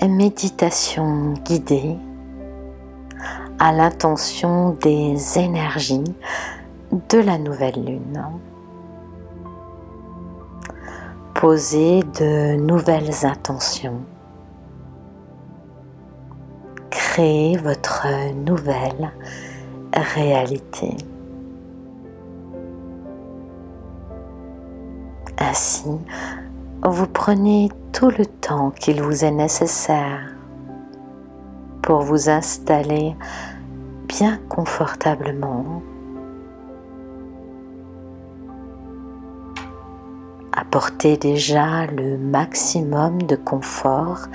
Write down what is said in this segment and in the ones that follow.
méditation guidée à l'intention des énergies de la nouvelle lune. Posez de nouvelles intentions. Créez votre nouvelle réalité. Ainsi, vous prenez tout le temps qu'il vous est nécessaire pour vous installer bien confortablement. Apportez déjà le maximum de confort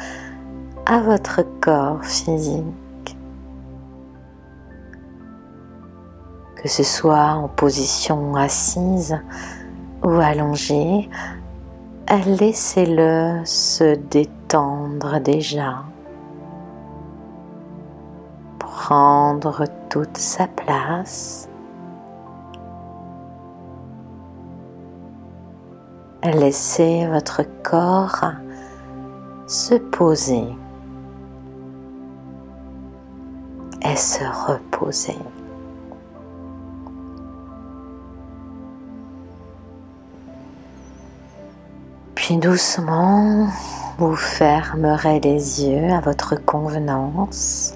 à votre corps physique. Que ce soit en position assise ou allongé, laissez-le se détendre déjà, prendre toute sa place. Laissez votre corps se poser et se reposer. Puis doucement, vous fermerez les yeux à votre convenance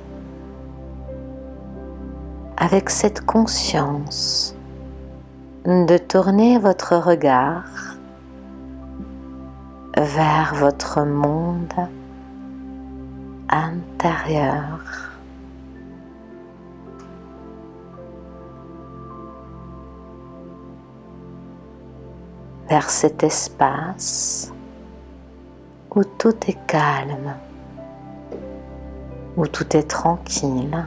avec cette conscience de tourner votre regard vers votre monde intérieur. Vers cet espace où tout est calme, où tout est tranquille.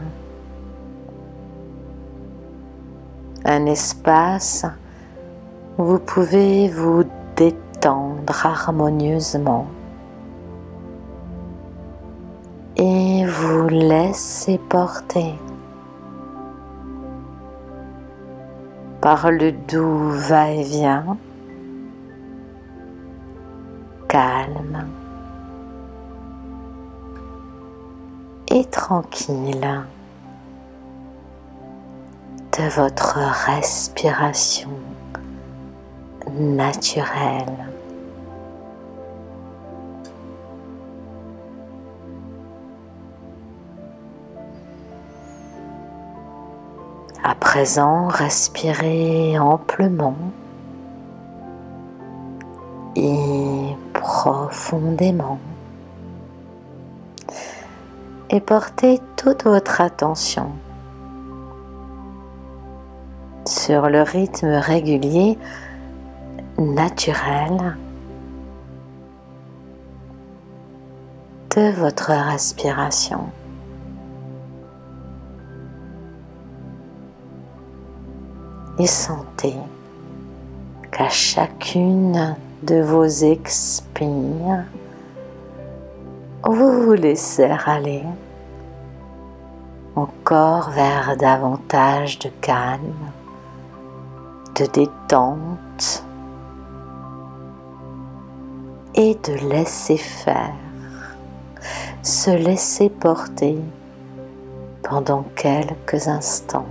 Un espace où vous pouvez vous détendre harmonieusement et vous laisser porter par le doux va-et-vient calme et tranquille de votre respiration naturelle. À présent, respirez amplement et profondément et portez toute votre attention sur le rythme régulier, naturel de votre respiration. Et sentez qu'à chacune de vos expires, vous vous laissez aller encore vers davantage de calme, de détente et de laisser faire, se laisser porter pendant quelques instants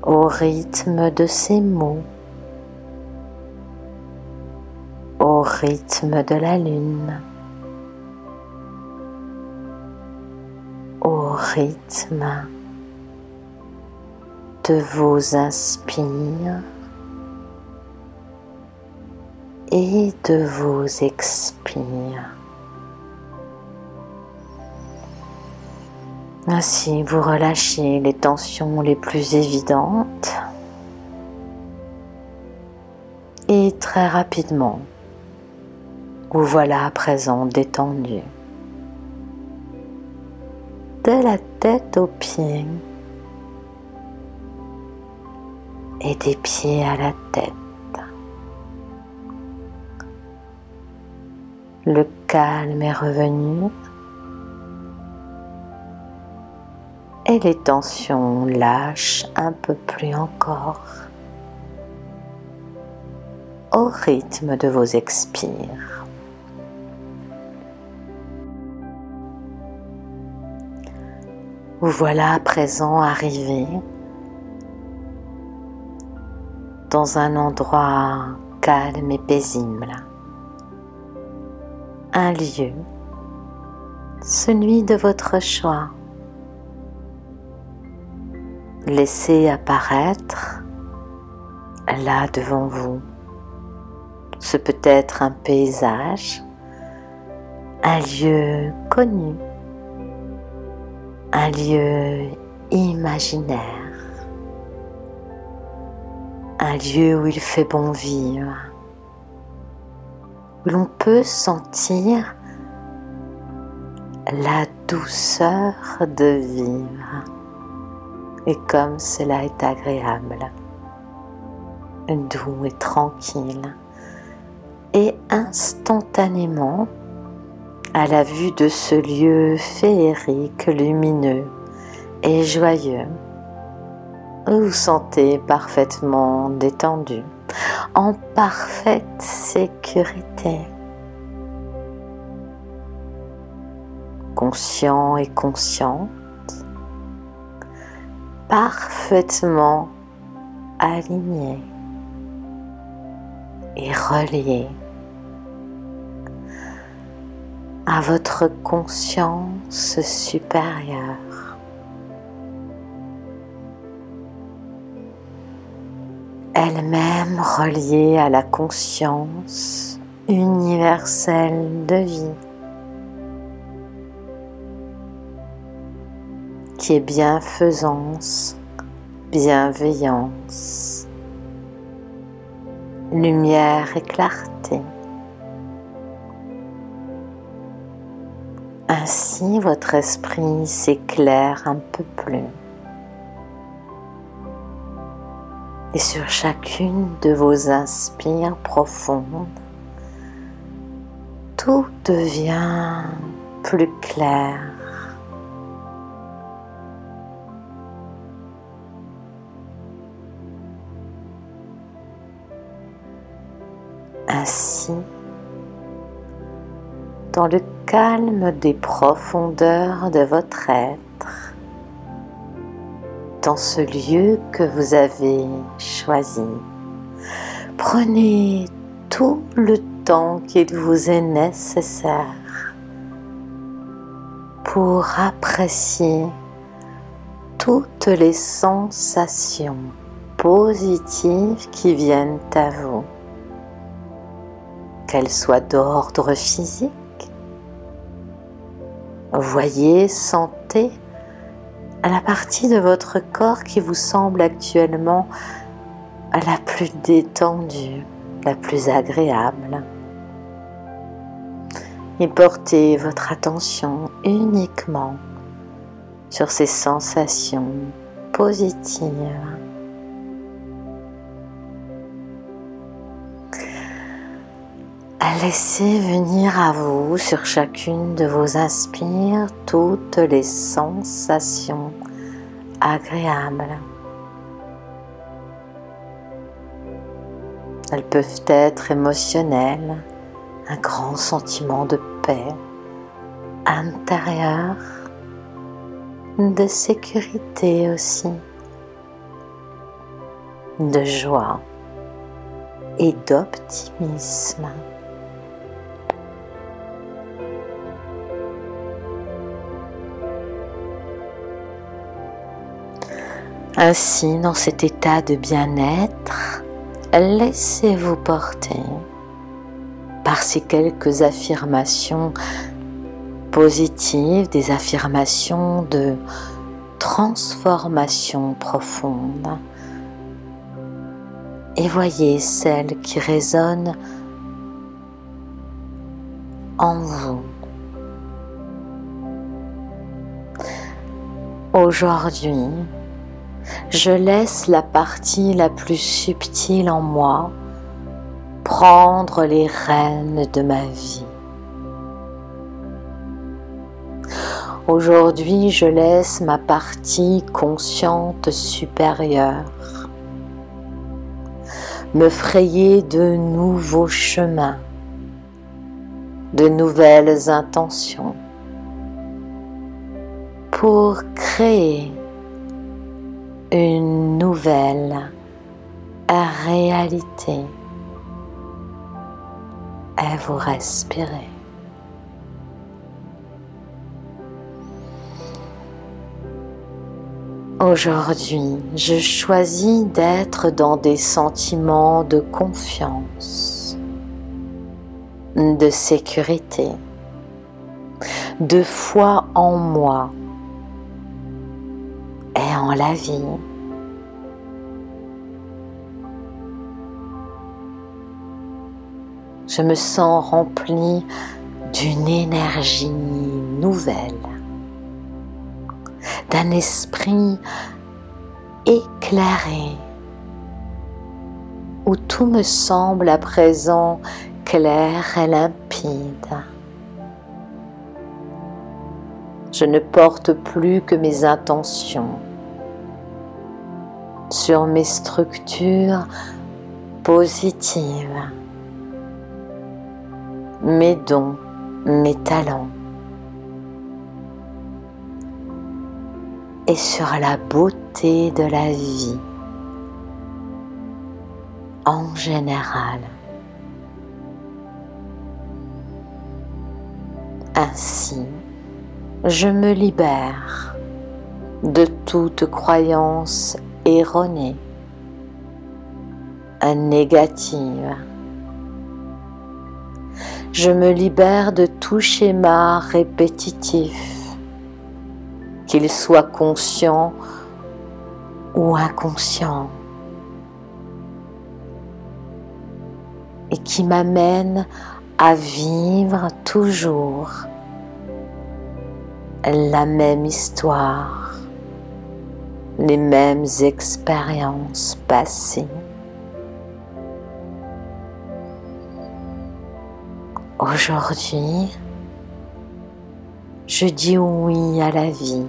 au rythme de ces mots, au rythme de la lune, au rythme de vos inspires et de vos expires. Ainsi, vous relâchez les tensions les plus évidentes et très rapidement, vous voilà à présent détendu. De la tête aux pieds et des pieds à la tête. Le calme est revenu et les tensions lâchent un peu plus encore au rythme de vos expires. Vous voilà à présent arrivé dans un endroit calme et paisible, un lieu, celui de votre choix. Laissez apparaître là devant vous. Ce peut être un paysage, un lieu connu, un lieu imaginaire, un lieu où il fait bon vivre, où l'on peut sentir la douceur de vivre. Et comme cela est agréable, doux et tranquille, et instantanément, à la vue de ce lieu féerique, lumineux et joyeux, vous vous sentez parfaitement détendu, en parfaite sécurité, conscient et consciente, parfaitement aligné et relié à votre conscience supérieure. Elle-même reliée à la conscience universelle de vie, qui est bienfaisance, bienveillance, lumière et clarté. Ainsi, votre esprit s'éclaire un peu plus. Et sur chacune de vos inspires profondes, tout devient plus clair. Ainsi, dans le calme des profondeurs de votre être, dans ce lieu que vous avez choisi, prenez tout le temps qu'il vous est nécessaire pour apprécier toutes les sensations positives qui viennent à vous, qu'elles soient d'ordre physique. Voyez, sentez la partie de votre corps qui vous semble actuellement la plus détendue, la plus agréable. Et portez votre attention uniquement sur ces sensations positives. Laissez venir à vous sur chacune de vos inspires toutes les sensations agréables. Elles peuvent être émotionnelles, un grand sentiment de paix intérieure, de sécurité aussi, de joie et d'optimisme. Ainsi, dans cet état de bien-être, laissez-vous porter par ces quelques affirmations positives, des affirmations de transformation profonde. Et voyez celles qui résonnent en vous. Aujourd'hui, je laisse la partie la plus subtile en moi prendre les rênes de ma vie. Aujourd'hui, je laisse ma partie consciente supérieure me frayer de nouveaux chemins, de nouvelles intentions pour créer une nouvelle réalité. Et vous respirez. Aujourd'hui, je choisis d'être dans des sentiments de confiance, de sécurité, de foi en moi et en la vie. Je me sens rempli d'une énergie nouvelle, d'un esprit éclairé, où tout me semble à présent clair et limpide. Je ne porte plus que mes intentions sur mes structures positives, mes dons, mes talents, et sur la beauté de la vie en général. Ainsi, je me libère de toute croyance erronée, négative. Je me libère de tout schéma répétitif, qu'il soit conscient ou inconscient, et qui m'amène à vivre toujours la même histoire, les mêmes expériences passées. Aujourd'hui, je dis oui à la vie,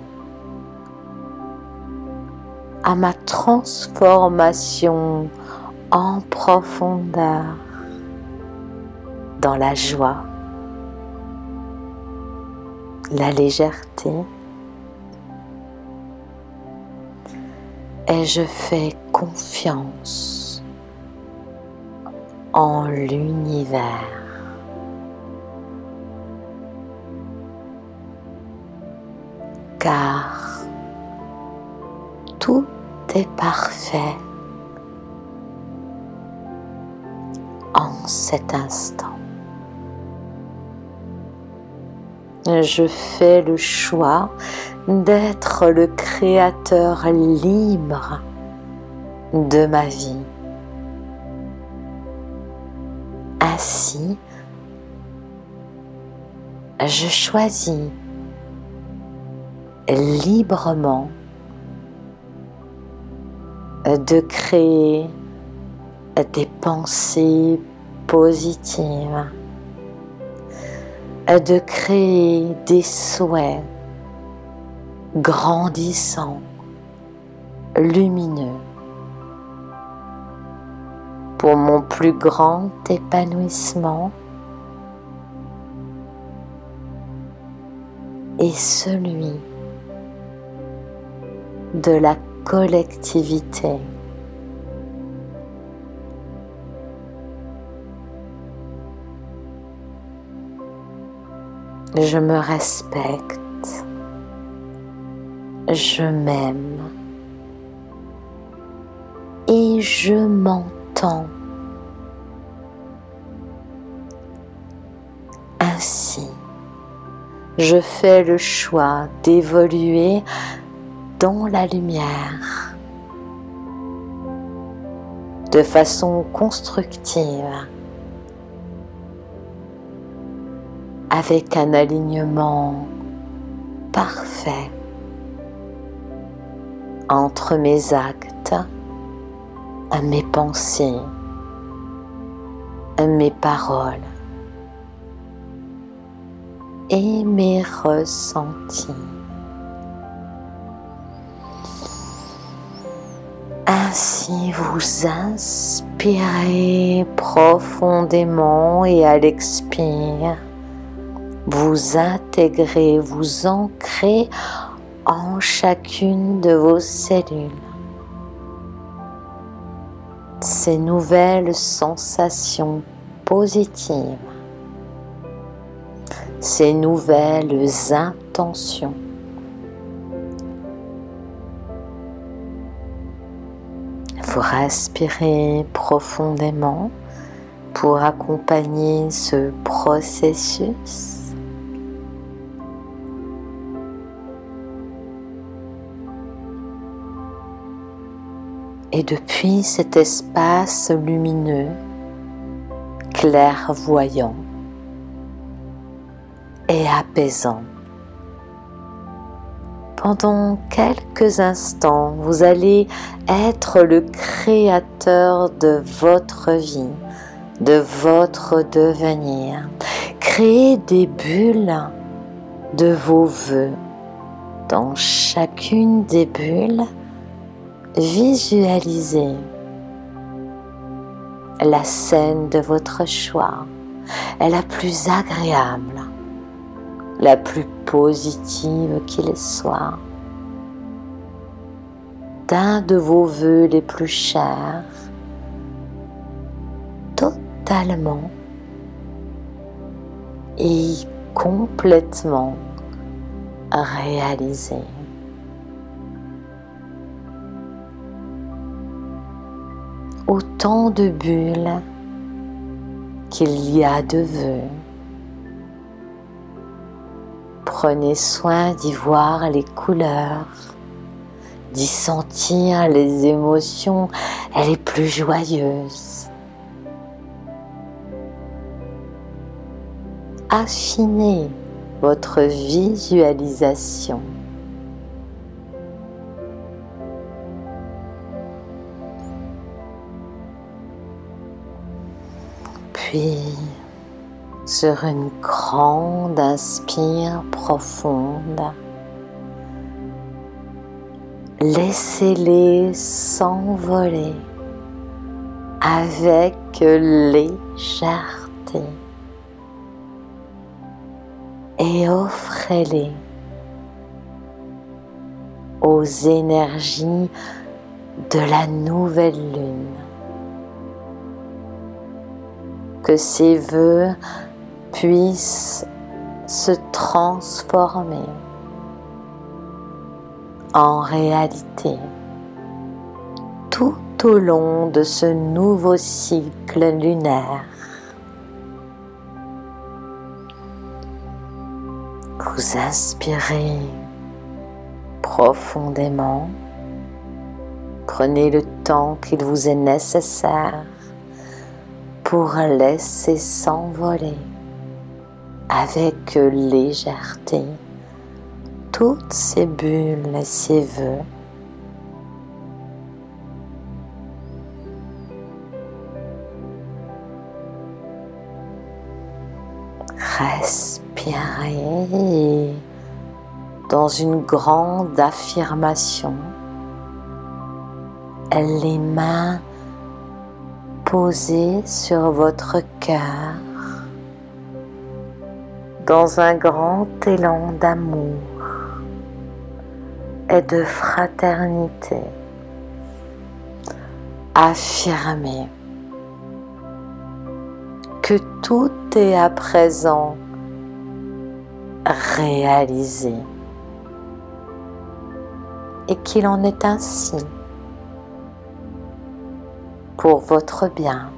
à ma transformation en profondeur, dans la joie, la légèreté, et je fais confiance en l'univers. Car tout est parfait en cet instant. Je fais le choix d'être le créateur libre de ma vie. Ainsi, je choisis librement de créer des pensées positives, de créer des souhaits grandissants, lumineux, pour mon plus grand épanouissement et celui de la collectivité. Je me respecte, je m'aime et je m'entends. Ainsi, je fais le choix d'évoluer dans la lumière, de façon constructive, avec un alignement parfait entre mes actes, mes pensées, mes paroles et mes ressentis. Ainsi, vous inspirez profondément et à l'expire, vous intégrez, vous ancrez en chacune de vos cellules ces nouvelles sensations positives, ces nouvelles intentions. Vous respirez profondément pour accompagner ce processus. Et depuis cet espace lumineux, clairvoyant et apaisant, pendant quelques instants, vous allez être le créateur de votre vie, de votre devenir. Créez des bulles de vos vœux. Dans chacune des bulles, visualisez la scène de votre choix, la plus agréable, la plus positive qu'il soit, d'un de vos vœux les plus chers, totalement et complètement réalisé. Autant de bulles qu'il y a de vœux. Prenez soin d'y voir les couleurs, d'y sentir les émotions les plus joyeuses. Affinez votre visualisation. Puis, sur une grande inspire profonde, laissez-les s'envoler avec légèreté et offrez-les aux énergies de la nouvelle lune. Que ces vœux puissent se transformer en réalité tout au long de ce nouveau cycle lunaire. Vous inspirez profondément, prenez le temps qu'il vous est nécessaire pour laisser s'envoler avec légèreté toutes ces bulles et ces vœux. Respirez dans une grande affirmation, les mains posées sur votre cœur dans un grand élan d'amour et de fraternité. Affirmez que tout est à présent réalisé et qu'il en est ainsi pour votre bien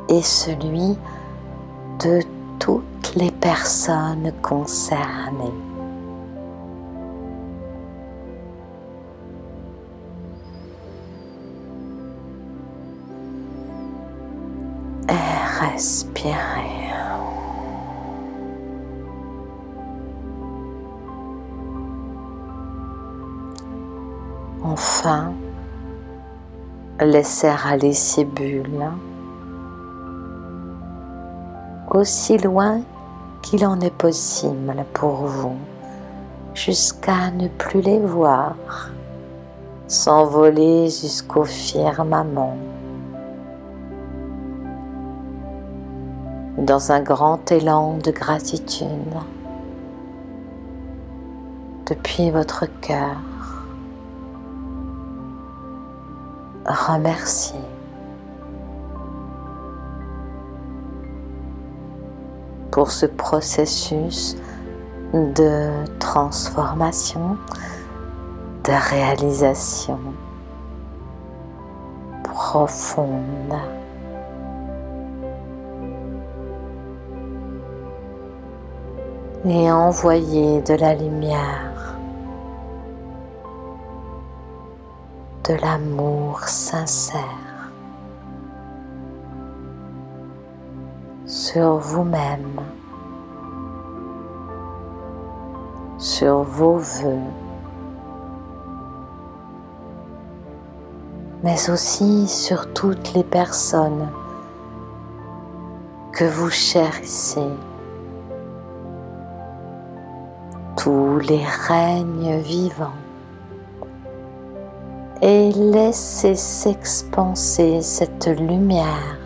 et celui de toutes les personnes concernées. Et respirez. Enfin, laissez aller ces bulles aussi loin qu'il en est possible pour vous, jusqu'à ne plus les voir, s'envoler jusqu'au firmament. Dans un grand élan de gratitude, depuis votre cœur. Remerciez. Pour ce processus de transformation, de réalisation profonde. Et envoyez de la lumière, de l'amour sincère sur vous-même, sur vos vœux, mais aussi sur toutes les personnes que vous chérissez, tous les règnes vivants, et laissez s'expanser cette lumière,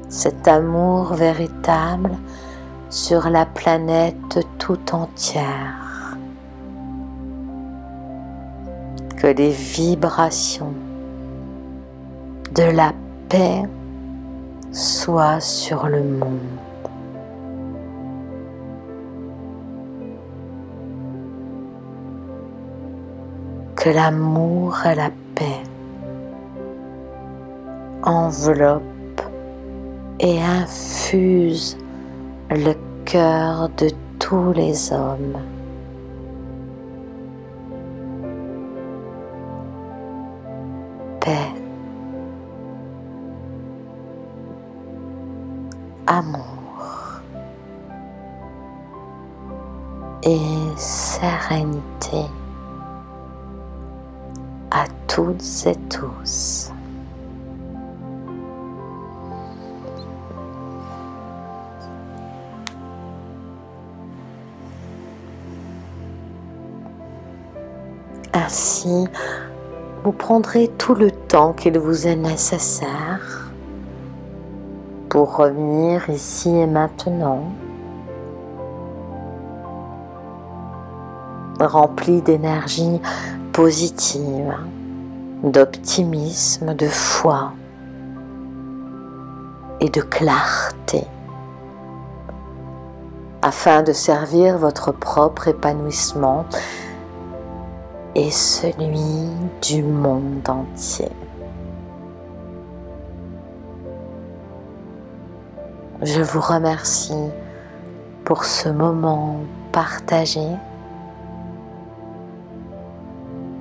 cet amour véritable sur la planète tout entière. Que les vibrations de la paix soient sur le monde. Que l'amour et la paix enveloppent et infusent le cœur de tous les hommes. Paix, amour et sérénité à toutes et tous. Ainsi, vous prendrez tout le temps qu'il vous est nécessaire pour revenir ici et maintenant, rempli d'énergie positive, d'optimisme, de foi et de clarté, afin de servir votre propre épanouissement et celui du monde entier. Je vous remercie pour ce moment partagé.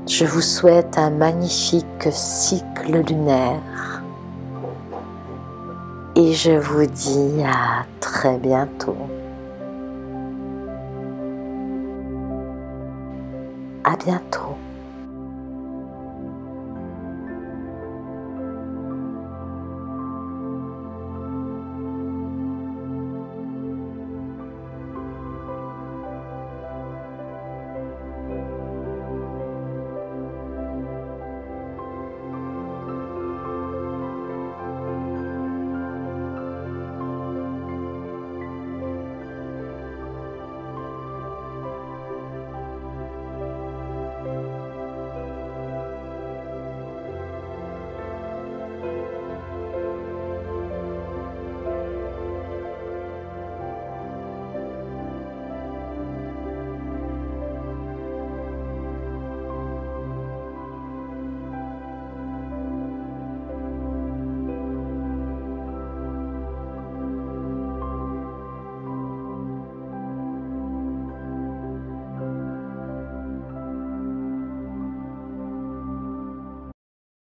Je vous souhaite un magnifique cycle lunaire et je vous dis à très bientôt. À bientôt.